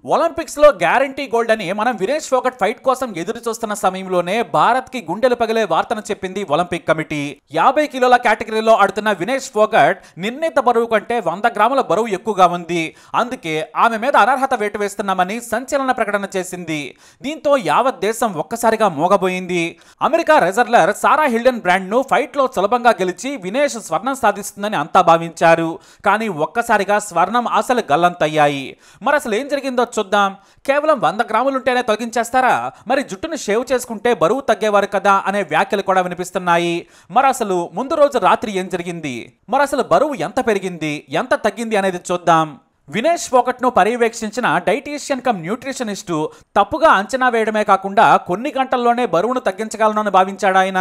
Olympics లో guarantee gold అని మనం వినేష్ ఫోగట్ ఫైట్ కోసం ఎదురు చూస్తున్న సమయంలోనే భారత్ కి గుండెలు పగిలే వార్తను చెప్పింది ఒలింపిక్ కమిటీ. 50 కిలోల కేటగిరీలో ఆడుతున్న వినేష్ ఫోగట్ నిర్ణీత బరువు కంటే 100 గ్రాముల బరువు ఎక్కువగా ఉంది. అందుకే ఆమె మీద అనర్హత వేటు వేస్తున్నామని సంచలన ప్రకటన చేసింది. దీంతో యావత్ దేశం ఒక్కసారిగా మోగబోయింది. అమెరికా రెజ్లర్ సారా హిల్డెన్ బ్రాండ్ ను ఫైట్ లో సులభంగా గెలిచి వినేష్ స్వర్ణం సాధిస్తుందని అంతా భావించారు. కానీ ఒక్కసారిగా స్వర్ణం ఆశలు గల్లంతయ్యాయి. మరి అసలు ఏం జరిగిందో చూద్దాం. కేవలం 100 గ్రాములుంటేనే తొలగించేస్తారా? మరి జుట్టును షేవ్ చేసుకుంటే బరువు తగ్గేవారు కదా అనే వ్యాఖ్యలు కూడా వినిపిస్తున్నాయి. మరి అసలు ముందు రోజు రాత్రి ఏం జరిగింది? మరి అసలు బరువు ఎంత పెరిగింది, ఎంత తగ్గింది అనేది చూద్దాం. వినేష్ ఫోగట్ ను పర్యవేక్షించిన డైటీషియన్ కమ్ న్యూట్రిషనిస్టు తప్పుగా అంచనా వేయడమే కాకుండా కొన్ని గంటల్లోనే బరువును తగ్గించగలను భావించాడు ఆయన.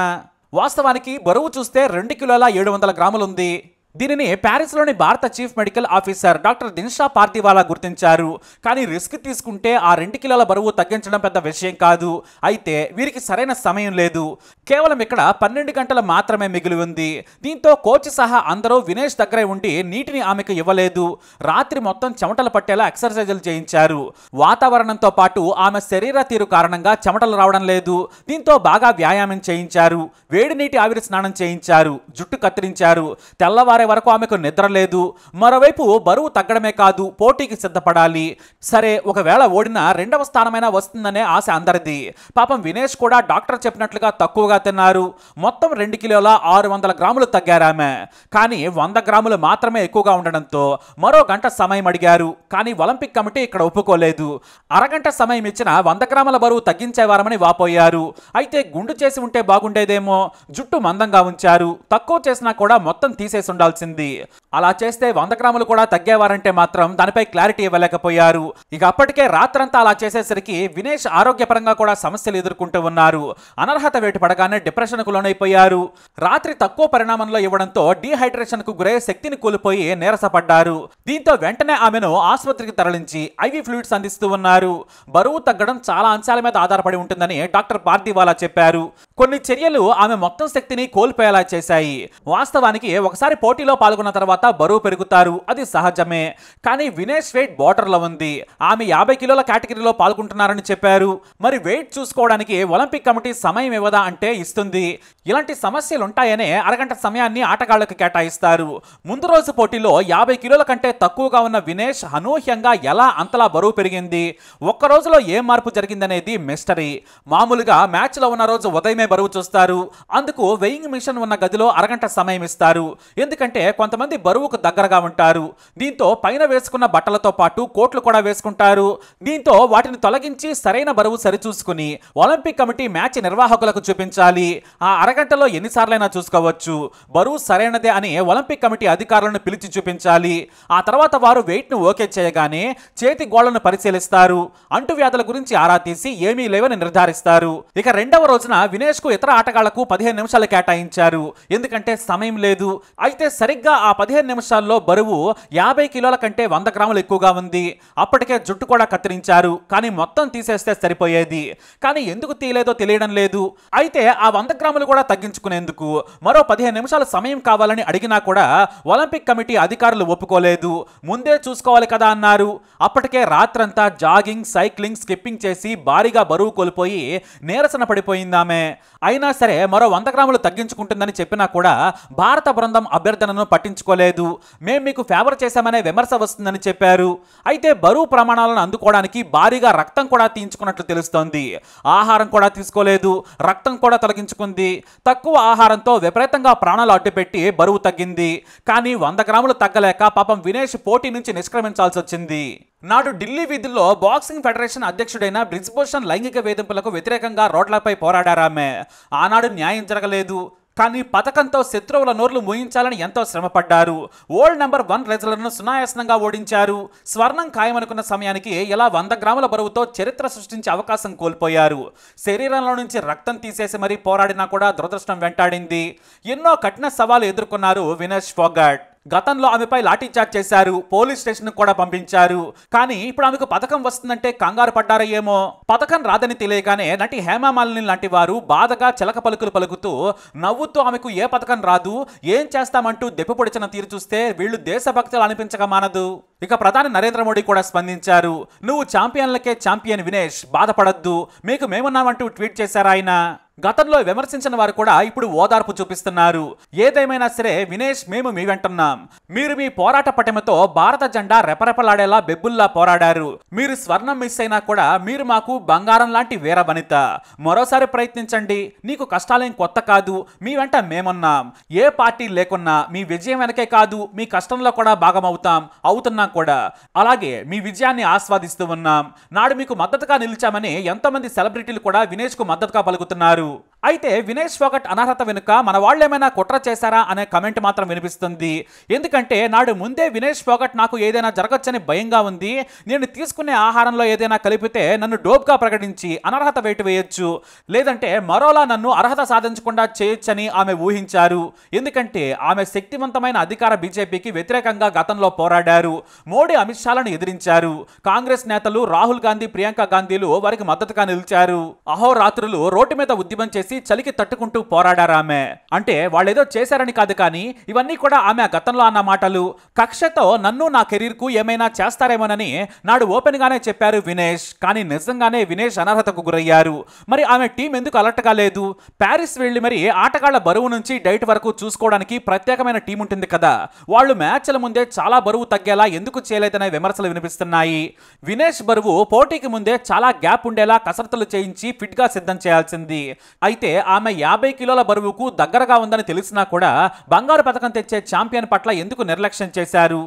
వాస్తవానికి బరువు చూస్తే 2 కిలోల 700 గ్రాములు ఉంది. దీనిని ప్యారిస్లోని భారత chief medical officer doctor Dinshaw Pardiwala గుర్తించారు. కానీ రిస్క్ తీసుకుంటే ఆ 2 కిలోల బరువు తగ్గించడం పెద్ద విషయం కాదు. అయితే వీరికి సరైన సమయం లేదు. కేవలం ఇక్కడ 12 గంటలు మాత్రమే మిగిలి ఉంది. దీంతో కోచ్ సహా అందరూ వినేష్ దగ్గరే ఉండి నీటిని ఆమెకు ఇవ్వలేదు. రాత్రి మొత్తం చెమటలు పట్టేలా ఎక్సర్సైజులు చేయించారు. వాతావరణంతో పాటు ఆమె శరీర తీరు కారణంగా చెమటలు రావడం లేదు. దీంతో బాగా వ్యాయామం చేయించారు. వేడి నీటి ఆవిరి స్నానం చేయించారు. జుట్టు కత్తిరించారు. తెల్లవారు వరకు ఆమెకు నిద్ర లేదు. మరోవైపు బరువు తగ్గడమే కాదు, పోటీకి సిద్ధపడాలి. సరే, ఒకవేళ ఓడినా 2వ స్థానమైనా వస్తుందనే ఆశ అందరిది. పాపం వినేష్ కూడా డాక్టర్ చెప్పినట్లుగా తక్కువగా తిన్నారు. మొత్తం 2 కిలోల 600 గ్రాములు తగ్గారామె. కానీ 100 గ్రాములు మాత్రమే ఎక్కువగా ఉండడంతో మరో గంట సమయం అడిగారు. కానీ ఒలింపిక్ కమిటీ ఇక్కడ ఒప్పుకోలేదు. అరగంట సమయం ఇచ్చిన 100 గ్రాముల బరువు తగ్గించేవారమని వాపోయారు. అయితే గుండు చేసి ఉంటే బాగుండేదేమో. జుట్టు మందంగా ఉంచారు. తక్కువ చేసినా కూడా మొత్తం తీసేసి ఉండాలి. అలా చేస్తే 100 గ్రాములు కూడా తగ్గేవారంటే మాత్రం దానిపై క్లారిటీ ఇవ్వలేకపోయారు. ఇక అప్పటికే రాత్రంతా అలా చేసేసరికి వినేష్ ఆరోగ్యపరంగా కూడా సమస్యలు ఎదుర్కొంటూ ఉన్నారు. అనర్హత వేటు పడగానే డిప్రెషన్కు లోనైపోయారు. రాత్రి తక్కువ పరిణామంలో ఇవ్వడంతో డీహైడ్రేషన్ కు గురై శక్తిని కోల్పోయి నీరసపడ్డారు. దీంతో వెంటనే ఆమెను ఆసుపత్రికి తరలించి ఐవీ ఫ్లూయిడ్స్ అందిస్తూ ఉన్నారు. బరువు తగ్గడం చాలా అంశాల మీద ఆధారపడి ఉంటుందని డాక్టర్ పార్దివాలా చెప్పారు. కొన్ని చర్యలు ఆమె మొత్తం శక్తిని కోల్పోయేలా చేశాయి. వాస్తవానికి ఒకసారి పోటీలో పాల్గొన్న తర్వాత బరువు పెరుగుతారు, అది సహజమే. కానీ వినేష్ వెయిట్ బోర్డర్లో ఉంది. ఆమె 50 కిలోల కేటగిరీలో పాల్గొంటున్నారని చెప్పారు. మరి వెయిట్ చూసుకోవడానికి ఒలింపిక్ కమిటీ సమయం ఇవ్వదా అంటే ఇస్తుంది. ఇలాంటి సమస్యలు ఉంటాయనే అరగంట సమయాన్ని ఆటగాళ్లకు కేటాయిస్తారు. ముందు రోజు పోటీలో 50 కిలోల కంటే తక్కువగా ఉన్న వినేష్ అనూహ్యంగా ఎలా అంతలా బరువు పెరిగింది, ఒక్క రోజులో ఏం మార్పు జరిగిందనేది మిస్టరీ. మామూలుగా మ్యాచ్లో ఉన్న రోజు ఉదయమే బరువు చూస్తారు. అందుకు వెయింగ్ మిషన్ ఉన్న గదిలో అరగంట సమయం ఇస్తారు. ఎందుకంటే కొంతమంది బరువుకు దగ్గరగా ఉంటారు. దీంతో పైన వేసుకున్న బట్టలతో పాటు కోట్లు కూడా వేసుకుంటారు. దీంతో వాటిని తొలగించి సరైన బరువు సరిచూసుకుని ఒలింపిక్ కమిటీ మ్యాచ్ నిర్వాహకులకు చూపించాలి. ఆ అరగంటలో ఎన్నిసార్లైనా చూసుకోవచ్చు. బరువు సరైనదే అని ఒలింపిక్ కమిటీ అధికారులను పిలిచి చూపించాలి. ఆ తర్వాత వారు వెయిట్ ను ఓకే చేయగానే చేతి గోళ్లను పరిశీలిస్తారు. అంటువ్యాధుల గురించి ఆరా తీసి ఏమీ లేవని నిర్ధారిస్తారు. ఇక 2వ రోజున వినేష్ కు ఇతర ఆటగాళ్లకు 15 నిమిషాలు కేటాయించారు. ఎందుకంటే సమయం లేదు. అయితే సరిగ్గా ఆ 15 నిమిషాల్లో బరువు 50 కిలోల కంటే 100 గ్రాములు ఎక్కువగా ఉంది. అప్పటికే జుట్టు కూడా కత్తిరించారు. కానీ మొత్తం తీసేస్తే సరిపోయేది. కానీ ఎందుకు తీయలేదో తెలియడం లేదు. అయితే ఆ 100 గ్రాములు కూడా తగ్గించుకునేందుకు మరో 15 నిమిషాల సమయం కావాలని అడిగినా కూడా ఒలింపిక్ కమిటీ అధికారులు ఒప్పుకోలేదు. ముందే చూసుకోవాలి కదా అన్నారు. అప్పటికే రాత్రంతా జాగింగ్, సైక్లింగ్, స్కిప్పింగ్ చేసి భారీగా బరువు కోల్పోయి నీరసన పడిపోయిందామె. అయినా సరే మరో 100 గ్రాములు తగ్గించుకుంటుందని చెప్పినా కూడా భారత బృందం అభ్యర్థనను పట్టించుకోలేదు. మేం మీకు ఫేవర్ చేశామనే విమర్శ వస్తుందని చెప్పారు. అయితే బరువు ప్రమాణాలను అందుకోవడానికి భారీగా రక్తం కూడా తీయించుకున్నట్లు తెలుస్తోంది. ఆహారం కూడా తీసుకోలేదు. రక్తం కూడా తొలగించుకుంది. తక్కువ ఆహారంతో విపరీతంగా ప్రాణాలు అడ్డుపెట్టి బరువు తగ్గింది. కానీ 100 గ్రాములు తగ్గలేక పాపం వినేష్ పోటీ నుంచి నిష్క్రమించాల్సి వచ్చింది. నాడు ఢిల్లీ వీధుల్లో బాక్సింగ్ ఫెడరేషన్ అధ్యక్షుడైన బ్రిజ్భూషణ్ లైంగిక వేధింపులకు వ్యతిరేకంగా రోడ్లపై పోరాడారామె. ఆనాడు న్యాయం జరగలేదు. కానీ పథకంతో శత్రువుల నోర్లు మూయించాలని ఎంతో శ్రమపడ్డారు. వరల్డ్ నెంబర్ 1 రెజ్లర్ను సునాయాసనంగా ఓడించారు. స్వర్ణం ఖాయమనుకున్న సమయానికి ఇలా 100 గ్రాముల బరువుతో చరిత్ర సృష్టించే అవకాశం కోల్పోయారు. శరీరంలో నుంచి రక్తం తీసేసి మరీ పోరాడినా కూడా దురదృష్టం వెంటాడింది. ఎన్నో కఠిన సవాలు ఎదుర్కొన్నారు వినేష్ ఫోగట్. గతంలో ఆమెపై లాఠీచార్జ్ చేశారు, పోలీస్ స్టేషన్ కూడా పంపించారు. కానీ ఇప్పుడు ఆమెకు పథకం వస్తుందంటే కంగారు పడ్డారో ఏమో. పథకం రాదని తెలియగానే నటి హేమామాలిని లాంటి వారు బాధగా చిలక పలుకులు పలుకుతూ నవ్వుతూ ఆమెకు ఏ పథకం రాదు, ఏం చేస్తామంటూ దెప్పి పొడిచిన తీరు చూస్తే వీళ్ళు దేశభక్తులు అనిపించక మానదు. ఇక ప్రధాని నరేంద్ర మోడీ కూడా స్పందించారు. నువ్వు ఛాంపియన్లకే ఛాంపియన్ వినేష్, బాధపడద్దు, మీకు మేమున్నామంటూ ట్వీట్ చేశారు ఆయన. గతంలో విమర్శించిన వారు కూడా ఇప్పుడు ఓదార్పు చూపిస్తున్నారు. ఏదేమైనా సరే వినేష్, మేము మీ వెంటున్నాం. మీరు మీ పోరాట పటిమతో భారత జెండా రెపరెపలాడేలా బెబ్బుల్లా పోరాడారు. మీరు స్వర్ణం మిస్ అయినా కూడా మీరు మాకు బంగారం లాంటి వీర వనిత. మరోసారి ప్రయత్నించండి, నీకు కష్టాలేం కొత్త కాదు, మీ వెంట మేమున్నాం. ఏ పార్టీ లేకున్నా మీ విజయం వెనకే కాదు, మీ కష్టంలో కూడా అవుతున్నాం కూడా. అలాగే మీ విజయాన్ని ఆస్వాదిస్తూ ఉన్నాం. నాడు మీకు మద్దతుగా నిలిచామని ఎంతో మంది సెలబ్రిటీలు కూడా వినేష్ కు మద్దతుగా పలుకుతున్నారు. అయితే వినేష్ ఫోగట్ అనర్హత వెనుక మన వాళ్ళేమైనా కుట్ర చేశారా అనే కమెంట్ మాత్రం వినిపిస్తుంది. ఎందుకంటే నాడు ముందే వినేష్ ఫోగట్ నాకు ఏదైనా జరగచ్చని భయంగా ఉంది, నేను తీసుకునే ఆహారంలో ఏదైనా కలిపితే నన్ను డోప్గా ప్రకటించి అనర్హత వేటు వేయొచ్చు, లేదంటే మరోలా నన్ను అర్హత సాధించకుండా చేయొచ్చని ఆమె ఊహించారు. ఎందుకంటే ఆమె శక్తివంతమైన అధికార బీజేపీకి వ్యతిరేకంగా గతంలో పోరాడారు. మోడీ అమిత్ షాలను ఎదిరించారు. కాంగ్రెస్ నేతలు రాహుల్ గాంధీ, ప్రియాంక గాంధీలు వారికి మద్దతుగా నిలిచారు. అహోరాత్రులు రోడ్డు మీద ఉద్యమం చేసి చలికి తట్టుకుంటూ పోరాడారు ఆమె. అంటే వాళ్ళేదో చేశారని కాదు, కానీ ఇవన్నీ కూడా ఆమె గతంలో అన్న మాటలు. కక్షతో నన్ను, నా కెరీర్ కు ఏమైనా చేస్తారేమోనని నాడు ఓపెన్ గానే చెప్పారు వినేష్. కానీ నిజంగానే వినేష్ అనర్హతకు గురయ్యారు. మరి ఆమె టీం ఎందుకు అలర్ట్ గా లేదు? ప్యారిస్ వెళ్లి మరి ఆటగాళ్ల బరువు నుంచి డైట్ వరకు చూసుకోవడానికి ప్రత్యేకమైన టీం ఉంటుంది కదా, వాళ్ళు మ్యాచ్ల ముందే చాలా బరువు తగ్గేలా ఎందుకు చేయలేదనే విమర్శలు వినిపిస్తున్నాయి. వినేష్ బరువు పోటీకి ముందే చాలా గ్యాప్ ఉండేలా కసరత్తులు చేయించి ఫిట్ గా సిద్ధం చేయాల్సింది. అయితే ఆమె 50 కిలోల బరువుకు దగ్గరగా ఉందని తెలిసినా కూడా బంగారు పథకం తెచ్చే ఛాంపియన్ పట్ల ఎందుకు నిర్లక్ష్యం చేశారు?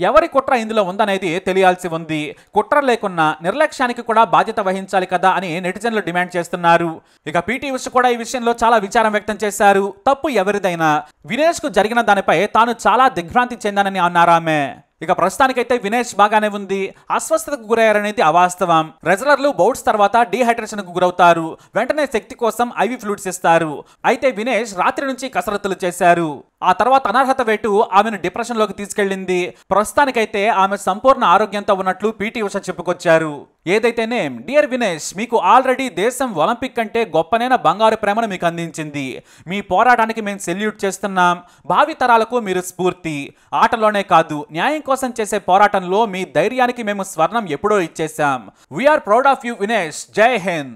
ఎవరి కుట్ర ఇందులో ఉందనేది తెలియాల్సి ఉంది. కుట్ర లేకున్నా నిర్లక్ష్యానికి కూడా బాధ్యత వహించాలి కదా అని నెటిజన్లు డిమాండ్ చేస్తున్నారు. ఇక పీటీ ఉష కూడా ఈ విషయంలో చాలా విచారం వ్యక్తం చేశారు. తప్పు ఎవరిదైనా వినేష్ కు జరిగిన దానిపై తాను చాలా దిగ్భ్రాంతి చెందానని అన్నారు ఆమె. ఇక ప్రస్తుతానికైతే వినేష్ బాగానే ఉంది. అస్వస్థతకు గురయ్యారనేది అవాస్తవం. రెజ్లర్లు బౌట్స్ తర్వాత డీహైడ్రేషన్ కు గురవుతారు. వెంటనే శక్తి కోసం ఐవి ఫ్లూయిడ్స్ ఇస్తారు. అయితే వినేష్ రాత్రి నుంచి కసరత్తులు చేశారు. ఆ తర్వాత అనర్హత వేటు ఆమెను డిప్రెషన్ లోకి తీసుకెళ్లింది. ప్రస్తుతానికైతే ఆమె సంపూర్ణ ఆరోగ్యంతో ఉన్నట్లు పీటీ ఉష చెప్పుకొచ్చారు. ఏదైతేనే డియర్ వినేష్, మీకు ఆల్రెడీ దేశం ఒలింపిక్ కంటే గొప్పనైన బంగారు ప్రేమను మీకు అందించింది. మీ పోరాటానికి మేము సెల్యూట్ చేస్తున్నాం. భావి తరాలకు మీరు స్ఫూర్తి. ఆటలోనే కాదు, న్యాయం కోసం చేసే పోరాటంలో మీ ధైర్యానికి మేము స్వర్ణం ఎప్పుడో ఇచ్చేసాం. We are proud of you Vinesh. జై హింద్.